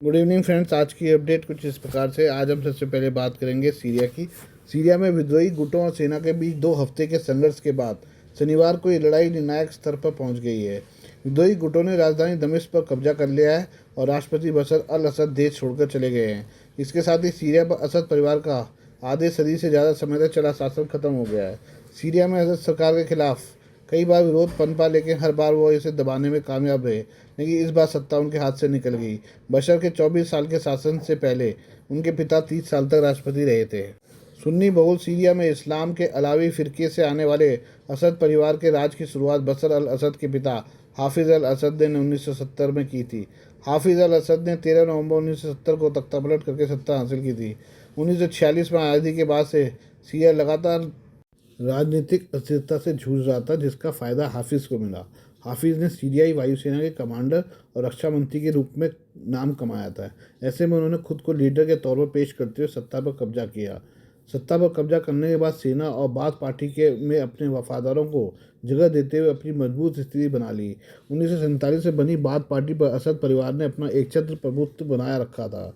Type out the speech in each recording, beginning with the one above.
Good evening friends. आज की update कुछ इस प्रकार से। आज हम सबसे पहले बात करेंगे सीरिया की। सीरिया में विद्रोही गुटों और सेना के बीच 2 हफ्ते के संघर्ष के बाद शनिवार को ये लड़ाई निर्णायक स्तर पर पहुंच गई है। विद्रोही गुटों ने राजधानी दमिश्क पर कब्जा कर लिया है और राष्ट्रपति बशर अल असद देश छोड़कर चले गए हैं। इसके साथ ही सीरिया पर असद परिवार का आधे सदी से ज़्यादा समय तक चला शासन खत्म हो गया है। सीरिया में असद सरकार के खिलाफ कई बार विरोध पनपा, लेकिन हर बार वो इसे दबाने में कामयाब रहे। लेकिन इस बार सत्ता उनके हाथ से निकल गई। बशर के 24 साल के शासन से पहले उनके पिता 30 साल तक राष्ट्रपति रहे थे। सुन्नी बहुल सीरिया में इस्लाम के अलावी फिरके से आने वाले असद परिवार के राज की शुरुआत बशर अल असद के पिता हाफिज अल असद ने 1970 में की थी। हाफिज अल असद ने 13 नवंबर 1970 को तख्तापलट करके सत्ता हासिल की थी। 1946 में आज़ादी के बाद से सीरिया लगातार राजनीतिक अस्थिरता से जूझ रहा था, जिसका फायदा हाफिज को मिला। हाफिज ने सीरियाई वायुसेना के कमांडर और रक्षा मंत्री के रूप में नाम कमाया था। ऐसे में उन्होंने खुद को लीडर के तौर पर पेश करते हुए सत्ता पर कब्जा किया। सत्ता पर कब्जा करने के बाद सेना और बाथ पार्टी के में अपने वफादारों को जगह देते हुए अपनी मजबूत स्थिति बना ली। 1947 से बनी बाथ पार्टी पर असद परिवार ने अपना एकछत्र प्रभुत्व बनाया रखा था।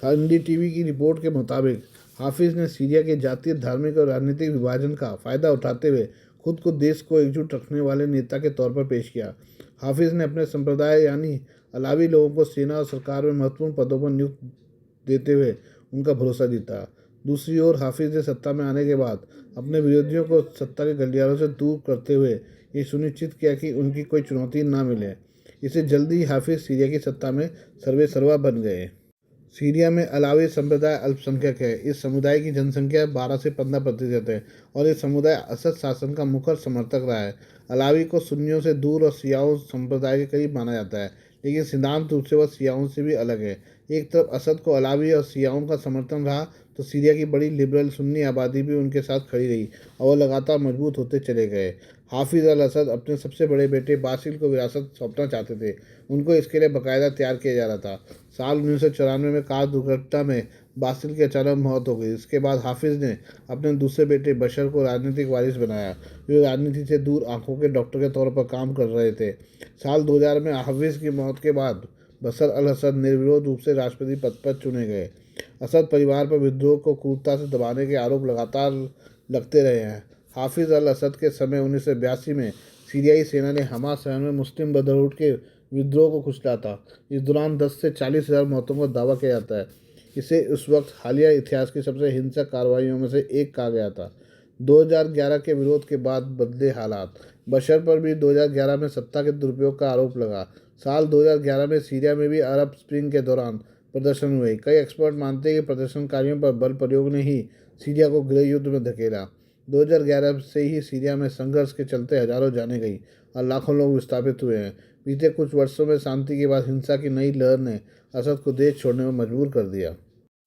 हिंदी टीवी की रिपोर्ट के मुताबिक हाफिज ने सीरिया के जातीय, धार्मिक और राजनीतिक विभाजन का फायदा उठाते हुए खुद को देश को एकजुट रखने वाले नेता के तौर पर पेश किया। हाफिज ने अपने संप्रदाय यानी अलावी लोगों को सेना और सरकार में महत्वपूर्ण पदों पर नियुक्त देते हुए उनका भरोसा जीता। दूसरी ओर हाफिज ने सत्ता में आने के बाद अपने विरोधियों को सत्ता के गलियारों से दूर करते हुए ये सुनिश्चित किया कि उनकी कोई चुनौती न मिले। इससे जल्दी ही हाफिज सीरिया की सत्ता में सर्वेसर्वा बन गए। सीरिया में अलावी संप्रदाय अल्पसंख्यक है। इस समुदाय की जनसंख्या 12 से 15% है और ये समुदाय असद शासन का मुखर समर्थक रहा है। अलावी को सुन्नियों से दूर और शियाओं संप्रदाय के करीब माना जाता है, लेकिन सिद्धांत रूप से वह शियाओं से भी अलग है। एक तरफ असद को अलावी और शियाओं का समर्थन रहा, तो सीरिया की बड़ी लिबरल सुन्नी आबादी भी उनके साथ खड़ी रही और वह लगातार मजबूत होते चले गए। हाफिज अल असद अपने सबसे बड़े बेटे बासिल को विरासत सौंपना चाहते थे। उनको इसके लिए बाकायदा तैयार किया जा रहा था। साल 1994 में कार दुर्घटना में बासिल की अचानक मौत हो गई। इसके बाद हाफिज ने अपने दूसरे बेटे बशर को राजनीतिक वारिस बनाया, जो राजनीति से दूर आंखों के डॉक्टर के तौर पर काम कर रहे थे। साल 2000 में हाफिज की मौत के बाद बशर अल असद निर्विरोध रूप से राष्ट्रपति पद पर चुने गए। असद परिवार पर विद्रोह को क्रूरता से दबाने के आरोप लगातार लगते रहे हैं। हाफिज अल असद के समय 1982 में सीरियाई सेना ने हमा शहर में मुस्लिम ब्रदरहुड के विद्रोह को कुचला था। इस दौरान 10 से 40 हज़ार मौतों का दावा किया जाता है। इसे उस वक्त हालिया इतिहास की सबसे हिंसक कार्रवाइयों में से एक कहा गया था। 2011 के विरोध के बाद बदले हालात। बशर पर भी 2011 में सत्ता के दुरुपयोग का आरोप लगा। साल 2011 में सीरिया में भी अरब स्प्रिंग के दौरान प्रदर्शन हुए। कई एक्सपर्ट मानते हैं कि प्रदर्शनकारियों पर बल प्रयोग ने ही सीरिया को गृह युद्ध में धकेला। 2011 से ही सीरिया में संघर्ष के चलते हजारों जानें गई और लाखों लोग विस्थापित हुए हैं। बीते कुछ वर्षों में शांति के बाद हिंसा की नई लहर ने असद को देश छोड़ने में मजबूर कर दिया।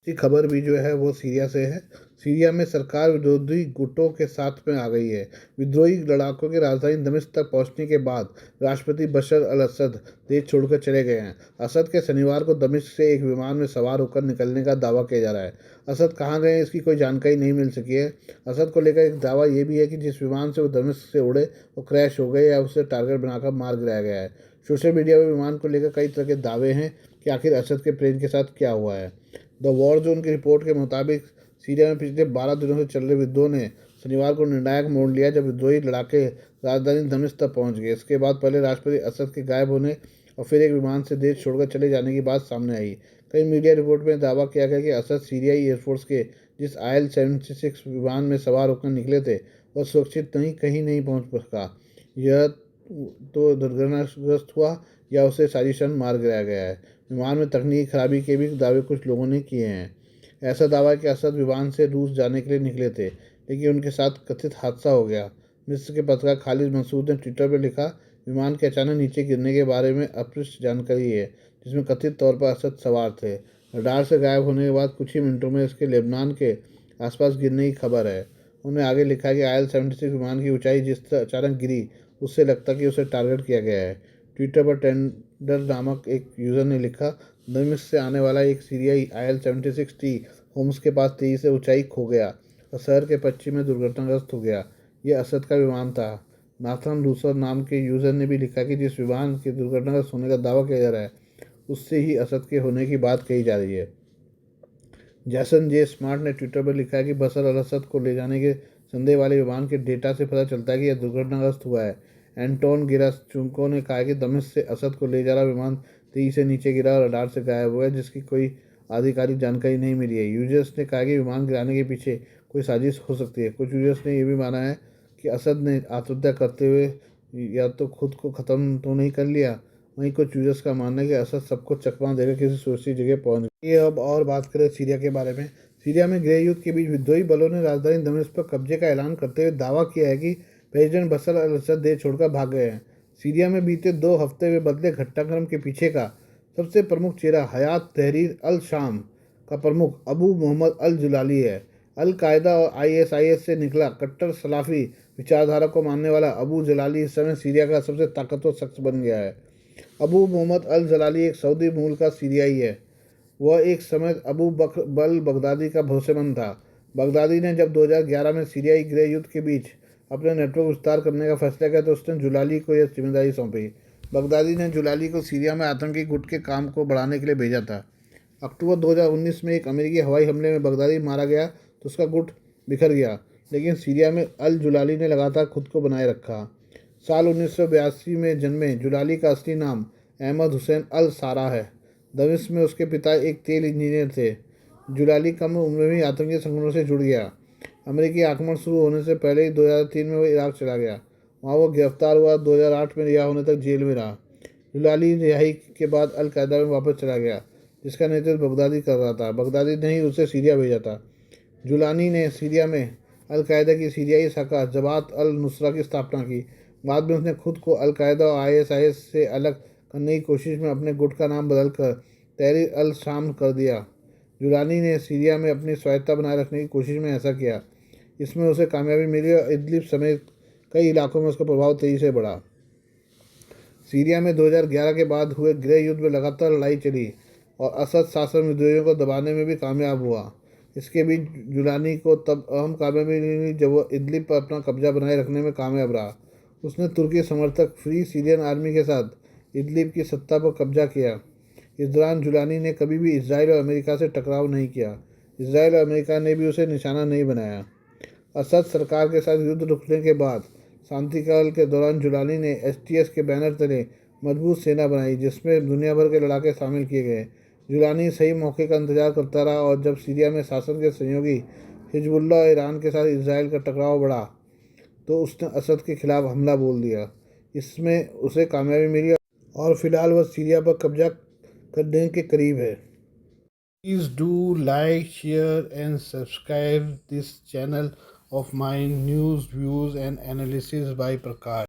की खबर भी जो है वो सीरिया से है। सीरिया में सरकार विरोधी गुटों के साथ में आ गई है। विद्रोही लड़ाकों की राजधानी दमिश्क तक पहुंचने के बाद राष्ट्रपति बशर अल असद देश छोड़कर चले गए हैं। असद के शनिवार को दमिश्क से एक विमान में सवार होकर निकलने का दावा किया जा रहा है। असद कहाँ गए इसकी कोई जानकारी नहीं मिल सकी है। असद को लेकर एक दावा ये भी है कि जिस विमान से वो दमिश्क से उड़े वो क्रैश हो गए या उसे टारगेट बनाकर मार गिराया गया है। सोशल मीडिया में विमान को लेकर कई तरह के दावे हैं कि आखिर असद के प्लेन के साथ क्या हुआ है। द वॉर जोन की रिपोर्ट के मुताबिक सीरिया में पिछले 12 दिनों से चल रहे विद्रोह ने शनिवार को निर्णायक मोड़ लिया, जब विद्रोही लड़ाके राजधानी दमिश्क तक पहुंच गए। इसके बाद पहले राष्ट्रपति असद के गायब होने और फिर एक विमान से देश छोड़कर चले जाने की बात सामने आई। कई मीडिया रिपोर्ट में दावा किया गया कि असद सीरियाई एयरफोर्स के जिस IL-76 विमान में सवार होकर निकले थे वह सुरक्षित कहीं नहीं पहुँच सका। यह तो दुर्घटनाग्रस्त हुआ या उसे साजिशन मार गिराया गया है। विमान में तकनीकी खराबी के भी दावे कुछ लोगों ने किए हैं। ऐसा दावा है कि असद विमान से रूस जाने के लिए निकले थे, लेकिन उनके साथ कथित हादसा हो गया। मिस्र के पत्रकार खालिद मसूद ने ट्विटर पर लिखा, विमान के अचानक नीचे गिरने के बारे में अपृष्ट जानकारी है, जिसमें कथित तौर पर असद सवार थे। रडार से गायब होने के बाद कुछ ही मिनटों में इसके लेबनान के आसपास गिरने की खबर है। उन्होंने आगे लिखा कि IL-76 विमान की ऊंचाई जिस तरह अचानक गिरी, उससे लगता कि उसे टारगेट किया गया है। ट्विटर पर टेंडर नामक एक यूज़र ने लिखा, दमिश्क से आने वाला एक सीरियाई IL-76T होम्स के पास तेजी से ऊंचाई खो गया और शहर के पश्चिम में दुर्घटनाग्रस्त हो गया। यह असद का विमान था। नाथन लूसर नाम के यूज़र ने भी लिखा कि जिस विमान के दुर्घटनाग्रस्त होने का दावा किया जा रहा है उससे ही असद के होने की बात कही जा रही है। जैसन जे स्मार्ट ने ट्विटर पर लिखा है कि बशर अल असद को ले जाने के संदेह वाले विमान के डेटा से पता चलता है कि यह दुर्घटनाग्रस्त हुआ है। एंटोन गिरास्चुंको ने कहा कि दमिश्क से असद को ले जा रहा विमान तेजी से नीचे गिरा और रडार से गायब हुआ है, जिसकी कोई आधिकारिक जानकारी नहीं मिली है। यूजर्स ने कहा कि विमान गिराने के पीछे कोई साजिश हो सकती है। कुछ यूजर्स ने यह भी माना है कि असद ने आत्महत्या करते हुए या तो खुद को ख़त्म तो नहीं कर लिया। वहीं कुछ यूजर्स का मानना है कि असद सबको चकमा देकर किसी सुरक्षित जगह पहुंच गए। ये अब और बात करें सीरिया के बारे में। सीरिया में गृह युद्ध के बीच विद्रोही बलों ने राजधानी दमिश्क पर कब्जे का ऐलान करते हुए दावा किया है कि प्रेसिडेंट बशर अल असद देश छोड़कर भाग गए हैं। सीरिया में बीते 2 हफ्ते में बदले घटनाक्रम के पीछे का सबसे प्रमुख चेहरा हयात तहरीर अल शाम का प्रमुख अबू मोहम्मद अल जुलाली है। अल कायदा और आईएसआईएस से निकला कट्टर सलाफी विचारधारा को मानने वाला अबू जलाली इस समय सीरिया का सबसे ताकतवर शख्स बन गया है। अबू मोहम्मद अल जलाली एक सऊदी मूल का सीरियाई है। वह एक समय अबू बकर बल बगदादी का भरोसेमंद था। बगदादी ने जब 2011 में सीरियाई गृह युद्ध के बीच अपने नेटवर्क विस्तार करने का फैसला किया तो उसने जुलाली को यह जिम्मेदारी सौंपी। बगदादी ने जुलाली को सीरिया में आतंकी गुट के काम को बढ़ाने के लिए भेजा था। अक्टूबर 2019 में एक अमेरिकी हवाई हमले में बगदादी मारा गया तो उसका गुट बिखर गया, लेकिन सीरिया में अल जुलाली ने लगातार खुद को बनाए रखा। साल 1982 में जन्मे जुलाली का असली नाम अहमद हुसैन अल सारा है। दमिश्क में उसके पिता एक तेल इंजीनियर थे। जुलाली कम उम्र में ही आतंकी संगठनों से जुड़ गया। अमेरिकी आक्रमण शुरू होने से पहले ही 2003 में वो इराक चला गया। वहाँ वो गिरफ्तार हुआ। 2008 में रिहा होने तक जेल में रहा। जुलाली रिहाई के बाद अल कायदा में वापस चला गया, जिसका नेतृत्व बगदादी कर रहा था। बगदादी ने ही उसे सीरिया भेजा था। जुलानी ने सीरिया में अल कायदा की सीरियाई शाखा जबात अल नुसरा की स्थापना की। बाद में उसने खुद को अल कायदा और आईएसआईएस से अलग करने की कोशिश में अपने गुट का नाम बदलकर तहरीर अल शाम कर दिया। जुलानी ने सीरिया में अपनी स्वायत्तता बनाए रखने की कोशिश में ऐसा किया। इसमें उसे कामयाबी मिली और इदलिब समेत कई इलाकों में उसका प्रभाव तेजी से बढ़ा। सीरिया में 2011 के बाद हुए गृह युद्ध में लगातार लड़ाई चली और असद शासन विद्रोहियों को दबाने में भी कामयाब हुआ। इसके बीच जुलानी को तब अहम कामयाबी मिली जब वह इदलिब पर अपना कब्जा बनाए रखने में कामयाब रहा। उसने तुर्की समर्थक फ्री सीरियन आर्मी के साथ इदलिब की सत्ता पर कब्जा किया। इस दौरान जुलानी ने कभी भी इसराइल और अमेरिका से टकराव नहीं किया। इसराइल और अमेरिका ने भी उसे निशाना नहीं बनाया। असद सरकार के साथ युद्ध रुकने के बाद शांतिकाल के दौरान जुलानी ने एसटीएस के बैनर तले मजबूत सेना बनाई, जिसमें दुनिया भर के लड़ाके शामिल किए गए। जुलानी सही मौके का इंतजार करता रहा और जब सीरिया में शासन के सहयोगी हिजबुल्लाह और ईरान के साथ इसराइल का टकराव बढ़ा तो उसने असद के खिलाफ हमला बोल दिया। इसमें उसे कामयाबी मिली और फिलहाल वह सीरिया पर कब्जा करने के करीब है। Please do like, share and subscribe this channel of mine, news, views and analysis by Prakash.